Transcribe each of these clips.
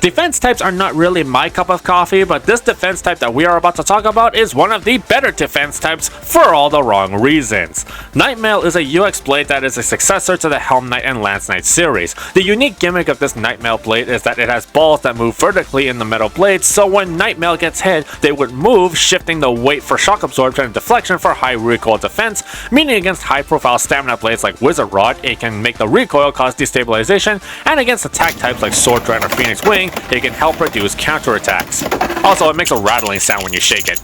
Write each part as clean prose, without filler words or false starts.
Defense types are not really my cup of coffee, but this defense type that we are about to talk about is one of the better defense types for all the wrong reasons. Nightmail is a UX blade that is a successor to the Helm Knight and Lance Knight series. The unique gimmick of this Nightmail blade is that it has balls that move vertically in the metal blades, so when Nightmail gets hit, they would move, shifting the weight for shock absorption and deflection for high recoil defense, meaning against high-profile stamina blades like Wizard Rod, it can make the recoil cause destabilization, and against attack types like Sword Dragon or Phoenix Wing, it can help reduce counterattacks. Also, it makes a rattling sound when you shake it.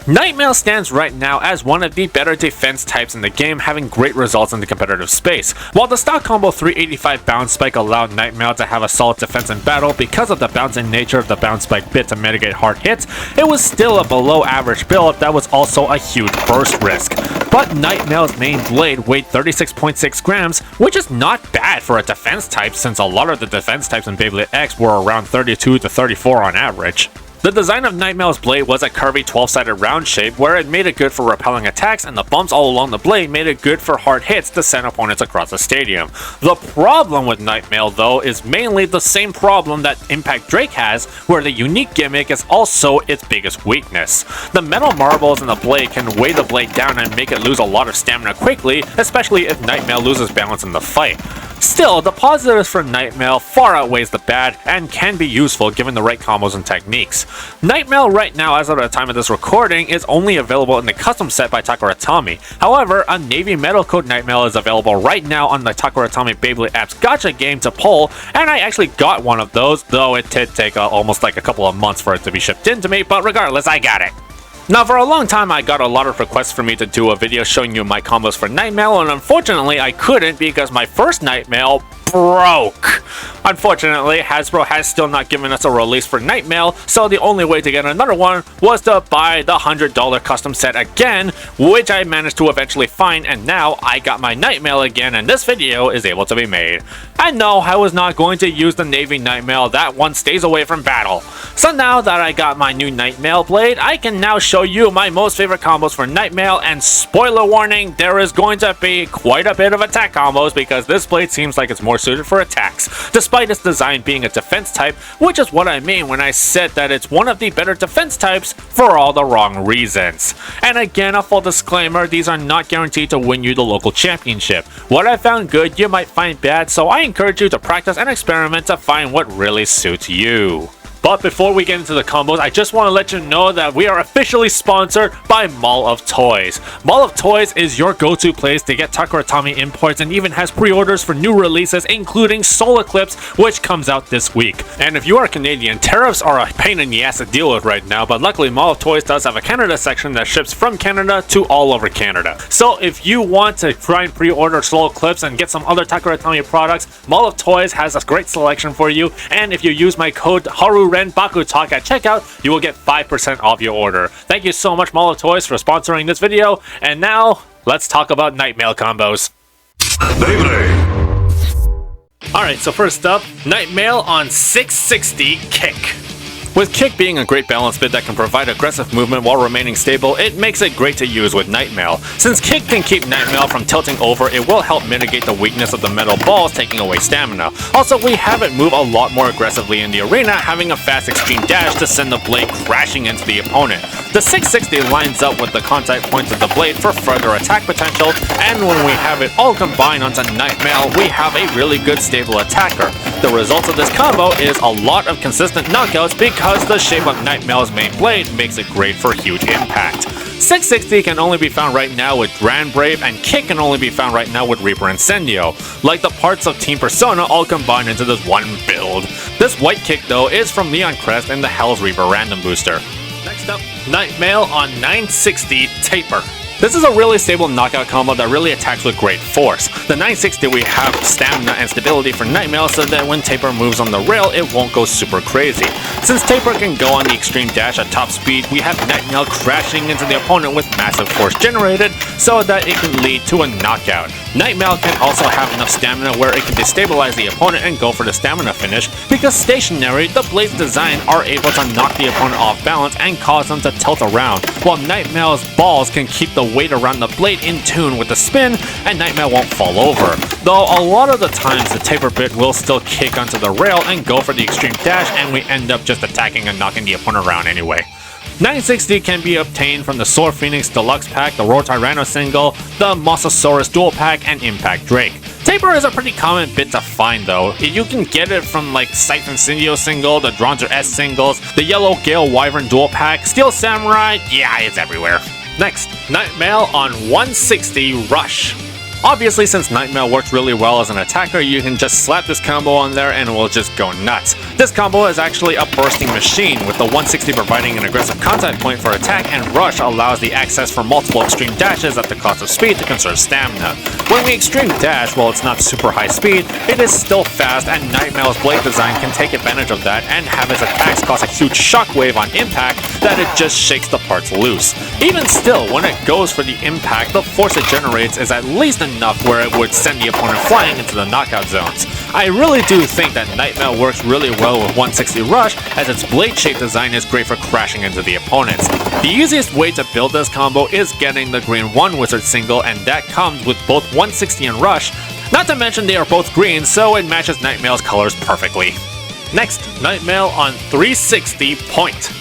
Nightmail stands right now as one of the better defense types in the game, having great results in the competitive space. While the stock combo 385 bounce spike allowed Nightmail to have a solid defense in battle because of the bouncing nature of the bounce spike bit to mitigate hard hits, it was still a below average build that was also a huge burst risk. But Nightmail's main blade weighed 36.6 grams, which is not bad for a defense type since a lot of the defense types in Beyblade X were around 32 to 34 on average. The design of Nightmail's blade was a curvy 12-sided round shape where it made it good for repelling attacks, and the bumps all along the blade made it good for hard hits to send opponents across the stadium. The problem with Nightmail though is mainly the same problem that Impact Drake has, where the unique gimmick is also its biggest weakness. The metal marbles in the blade can weigh the blade down and make it lose a lot of stamina quickly, especially if Nightmail loses balance in the fight. Still, the positives for Nightmail far outweighs the bad and can be useful given the right combos and techniques. Nightmail right now, as of the time of this recording, is only available in the custom set by Takuratami. However, a Navy Metal Coat Nightmail is available right now on the Takuratami Beyblade app's gacha game to pull, and I actually got one of those, though it did take almost like a couple of months for it to be shipped in to me, but regardless, I got it. Now, for a long time, I got a lot of requests for me to do a video showing you my combos for Nightmail, and unfortunately, I couldn't because my first Nightmail broke. Unfortunately, Hasbro has still not given us a release for Nightmail, so the only way to get another one was to buy the $100 custom set again, which I managed to eventually find, and now I got my Nightmail again, and this video is able to be made. And no, I was not going to use the Navy Nightmail, that one stays away from battle. So now that I got my new Nightmail blade, I can now show you my most favorite combos for Nightmail, and spoiler warning, there is going to be quite a bit of attack combos because this blade seems like it's more suited for attacks, despite its design being a defense type, which is what I mean when I said that it's one of the better defense types for all the wrong reasons. And again, a full disclaimer, these are not guaranteed to win you the local championship. What I found good, you might find bad, so I encourage you to practice and experiment to find what really suits you. But before we get into the combos, I just want to let you know that we are officially sponsored by Mall of Toys. Mall of Toys is your go-to place to get Takuratami imports and even has pre-orders for new releases, including Solar Eclipse, which comes out this week. And if you are Canadian, tariffs are a pain in the ass to deal with right now, but luckily Mall of Toys does have a Canada section that ships from Canada to all over Canada. So if you want to try and pre-order Solar Eclipse and get some other Takuratami products, Mall of Toys has a great selection for you, and if you use my code HARURENBAKUTALK at checkout, you will get 5% off your order. Thank you so much, Mall of Toys, for sponsoring this video, and now, let's talk about Nightmail combos. Alright, so first up, Nightmail on 660 Kick. With Kick being a great balance bit that can provide aggressive movement while remaining stable, it makes it great to use with Nightmail. Since Kick can keep Nightmail from tilting over, it will help mitigate the weakness of the metal balls, taking away stamina. Also, we have it move a lot more aggressively in the arena, having a fast extreme dash to send the blade crashing into the opponent. The 660 lines up with the contact points of the blade for further attack potential, and when we have it all combined onto Nightmail, we have a really good stable attacker. The result of this combo is a lot of consistent knockouts because the shape of Nightmail's main blade makes it great for huge impact. 660 can only be found right now with Grand Brave, and Kick can only be found right now with Reaper Incendio, like the parts of Team Persona all combined into this one build. This white Kick though is from Leon Crest and the Hell's Reaper random booster. Next up, Nightmail on 960 Taper. This is a really stable knockout combo that really attacks with great force. The 960 we have stamina and stability for Nightmail so that when Taper moves on the rail, it won't go super crazy. Since Taper can go on the extreme dash at top speed, we have Nightmail crashing into the opponent with massive force generated so that it can lead to a knockout. Nightmail can also have enough stamina where it can destabilize the opponent and go for the stamina finish, because stationary, the blade's design are able to knock the opponent off balance and cause them to tilt around, while Nightmail's balls can keep the weight around the blade in tune with the spin, and Nightmare won't fall over. Though a lot of the times the taper bit will still kick onto the rail and go for the extreme dash, and we end up just attacking and knocking the opponent around anyway. 960 can be obtained from the Sword Phoenix Deluxe Pack, the Roar Tyranno single, the Mosasaurus Dual Pack, and Impact Drake. Taper is a pretty common bit to find though. You can get it from like Scythe Incendio single, the Dronzer S singles, the Yellow Gale Wyvern Dual Pack, Steel Samurai, yeah, it's everywhere. Next, Nightmail on 160 Rush. Obviously, since Nightmail works really well as an attacker, you can just slap this combo on there and it will just go nuts. This combo is actually a bursting machine, with the 160 providing an aggressive contact point for attack, and Rush allows the access for multiple extreme dashes at the cost of speed to conserve stamina. When we extreme dash, while it's not super high speed, it is still fast, and Nightmail's blade design can take advantage of that and have its attacks cause a huge shockwave on impact that it just shakes the parts loose. Even still, when it goes for the impact, the force it generates is at least enough where it would send the opponent flying into the knockout zones. I really do think that Nightmail works really well with 160 Rush, as its blade shape design is great for crashing into the opponents. The easiest way to build this combo is getting the Green 1 Wizard single, and that comes with both 160 and Rush, not to mention they are both green, so it matches Nightmail's colors perfectly. Next, Nightmail on 360 Point.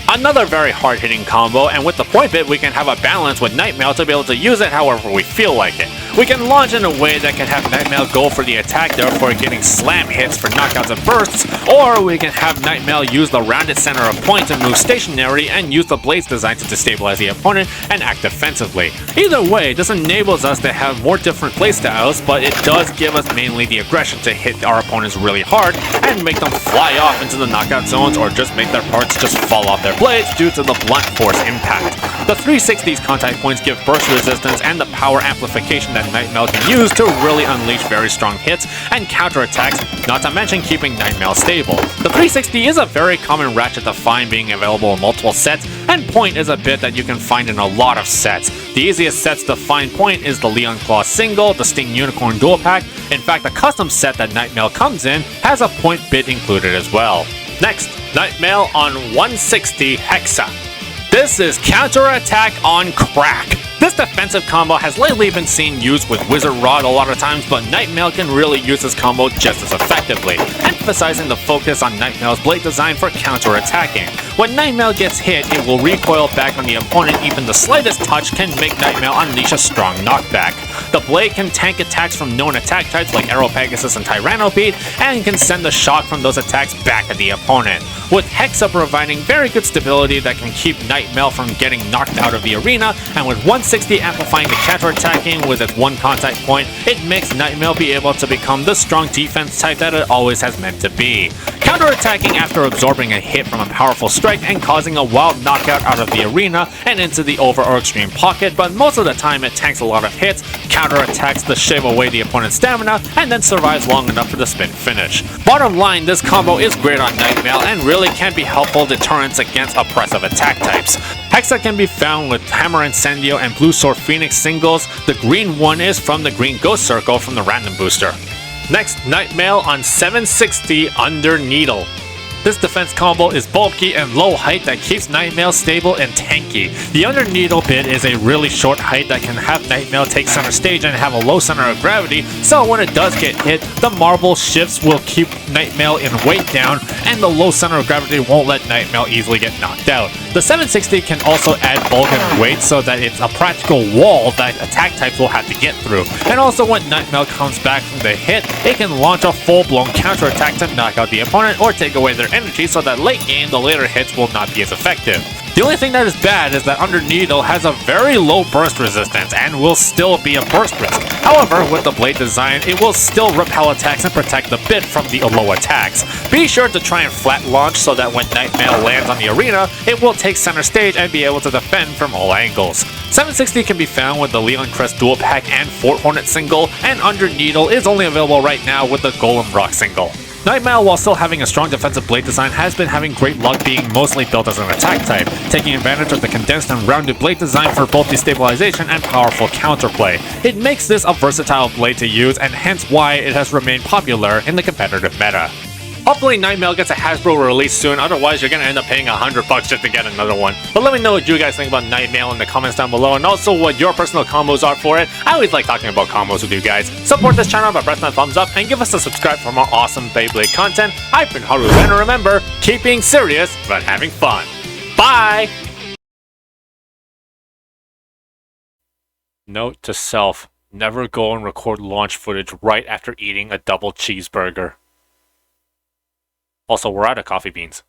Another very hard-hitting combo, and with the point bit we can have a balance with Nightmail to be able to use it however we feel like it. We can launch in a way that can have Nightmail go for the attack, therefore getting slam hits for knockouts and bursts, or we can have Nightmail use the rounded center of point to move stationary and use the blade's design to destabilize the opponent and act defensively. Either way, this enables us to have more different playstyles, but it does give us mainly the aggression to hit our opponents really hard and make them fly off into the knockout zones, or just make their parts just fall off their blades due to the blunt force impact. The 360's contact points give burst resistance and the power amplification that Nightmail can use to really unleash very strong hits and counterattacks, not to mention keeping Nightmail stable. The 360 is a very common ratchet to find, being available in multiple sets, and Point is a bit that you can find in a lot of sets. The easiest sets to find Point is the Leon Claw single, the Sting Unicorn Dual Pack. In fact, the custom set that Nightmail comes in has a Point bit included as well. Next, Nightmail on 160 Hexa. This is counterattack on crack. This defensive combo has lately been seen used with Wizard Rod a lot of times, but Nightmail can really use this combo just as effectively, emphasizing the focus on Nightmail's blade design for counterattacking. When Nightmail gets hit, it will recoil back on the opponent. Even the slightest touch can make Nightmail unleash a strong knockback. The blade can tank attacks from known attack types like Arrow Pegasus and Tyranno Beat, and can send the shock from those attacks back at the opponent, with Hexa providing very good stability that can keep Nightmail from getting knocked out of the arena, and with 160 amplifying the counterattacking with its one contact point, it makes Nightmail be able to become the strong defense type that it always has meant to be. Counterattacking after absorbing a hit from a powerful strike and causing a wild knockout out of the arena and into the over or extreme pocket, but most of the time it tanks a lot of hits, counterattacks to shave away the opponent's stamina, and then survives long enough for the spin finish. Bottom line, this combo is great on Nightmail and really can be helpful deterrents against oppressive attack types. Hexa can be found with Hammer Incendio and Blue Sword Phoenix singles. The green one is from the Green Ghost Circle from the random booster. Next, Nightmail on 760 Under Needle. This defense combo is bulky and low height that keeps Nightmail stable and tanky. The Under Needle bit is a really short height that can have Nightmail take center stage and have a low center of gravity, so when it does get hit, the marble shifts will keep Nightmail in weight down, and the low center of gravity won't let Nightmail easily get knocked out. The 760 can also add bulk and weight so that it's a practical wall that attack types will have to get through. And also when Nightmail comes back from the hit, it can launch a full-blown counterattack to knock out the opponent or take away their energy, so that late game the later hits will not be as effective. The only thing that is bad is that Under Needle has a very low burst resistance and will still be a burst risk. However, with the blade design, it will still repel attacks and protect the bit from the low attacks. Be sure to try and flat launch so that when Nightmail lands on the arena, it will take center stage and be able to defend from all angles. 760 can be found with the Leon Crest Dual Pack and Fort Hornet single, and Under Needle is only available right now with the Golem Rock single. Nightmail, while still having a strong defensive blade design, has been having great luck being mostly built as an attack type, taking advantage of the condensed and rounded blade design for both destabilization and powerful counterplay. It makes this a versatile blade to use, and hence why it has remained popular in the competitive meta. Hopefully Nightmail gets a Hasbro release soon, otherwise you're gonna end up paying $100 just to get another one. But let me know what you guys think about Nightmail in the comments down below, and also what your personal combos are for it. I always like talking about combos with you guys. Support this channel by pressing that thumbs up, and give us a subscribe for more awesome Beyblade content. I've been Haru, and remember, keep being serious, but having fun. Bye! Note to self, never go and record launch footage right after eating a double cheeseburger. Also, we're out of coffee beans.